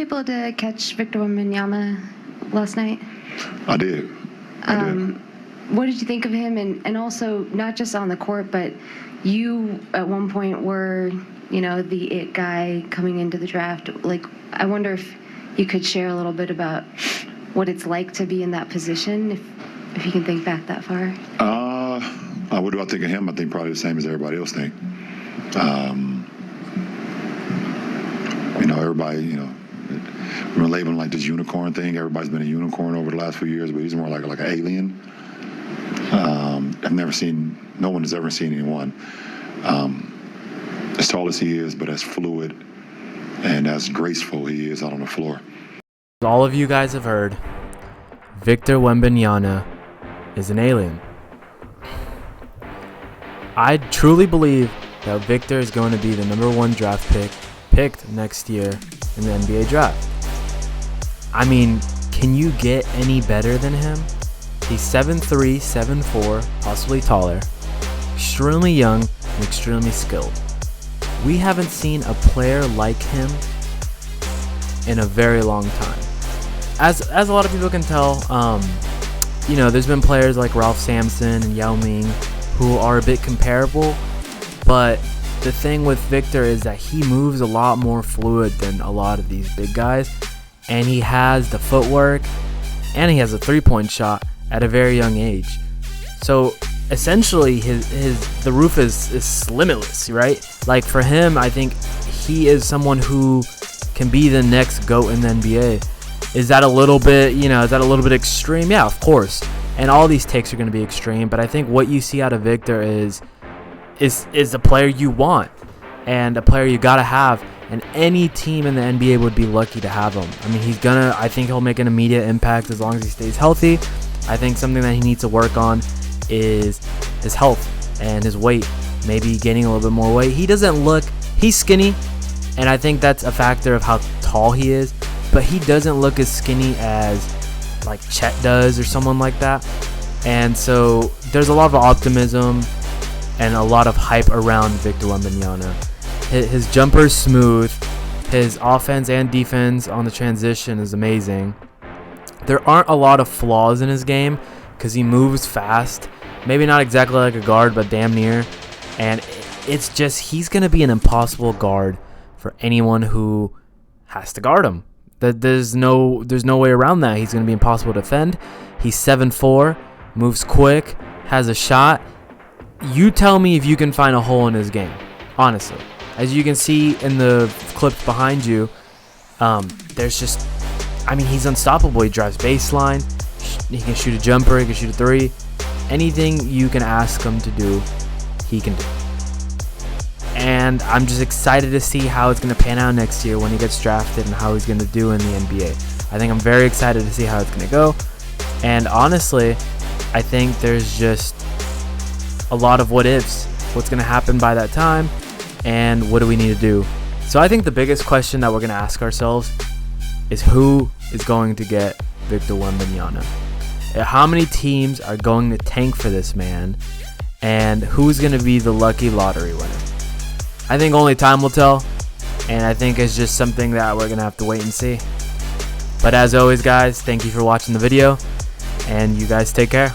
able to catch Victor Wembanyama last night? I did. What did you think of him? And also, not just on the court, but you at one point were, the it guy coming into the draft. Like, I wonder if you could share a little bit about what it's like to be in that position, if you can think back that far. What do I think of him? I think probably the same as everybody else think. Everybody, we're labeling like this unicorn thing. Everybody's been a unicorn over the last few years, but he's more like an alien. No one has ever seen anyone as tall as he is, but as fluid and as graceful he is out on the floor. All of you guys have heard, Victor Wembanyama is an alien. I truly believe that Victor is going to be the #1 draft picked next year in the NBA draft. I mean, can you get any better than him? He's 7'3", 7'4", possibly taller, extremely young and extremely skilled. We haven't seen a player like him in a very long time. As a lot of people can tell, there's been players like Ralph Sampson and Yao Ming who are a bit comparable, but the thing with Victor is that he moves a lot more fluid than a lot of these big guys, and he has the footwork, and he has a three-point shot at a very young age. So essentially, the roof is limitless, right? Like, for him, I think he is someone who can be the next GOAT in the NBA. Is that a little bit, extreme? Yeah, of course. And all these takes are going to be extreme, but I think what you see out of Victor is a player you want and a player you got to have, and any team in the NBA would be lucky to have him. I mean, I think he'll make an immediate impact as long as he stays healthy. I think something that he needs to work on is his health and his weight, maybe gaining a little bit more weight. He's skinny, and I think that's a factor of how tall he is, but he doesn't look as skinny as like Chet does or someone like that. And so there's a lot of optimism and a lot of hype around Victor Wembanyama. His jumper is smooth. His offense and defense on the transition is amazing. There aren't a lot of flaws in his game because he moves fast. Maybe not exactly like a guard, but damn near. And it's just, he's going to be an impossible guard for anyone who has to guard him. There's no way around that. He's going to be impossible to defend. He's 7'4", moves quick, has a shot. You tell me if you can find a hole in his game, honestly. As you can see in the clips behind you, he's unstoppable. He drives baseline. He can shoot a jumper. He can shoot a three. Anything you can ask him to do, he can do. And I'm just excited to see how it's going to pan out next year when he gets drafted and how he's going to do in the NBA. I think I'm very excited to see how it's going to go. And honestly, I think there's just a lot of what ifs. What's going to happen by that time, and what do we need to do? So I think the biggest question that we're going to ask ourselves is who is going to get Victor Wembanyama? How many teams are going to tank for this man? And who's going to be the lucky lottery winner? I think only time will tell, and I think it's just something that we're going to have to wait and see. But as always, guys, thank you for watching the video, and you guys take care.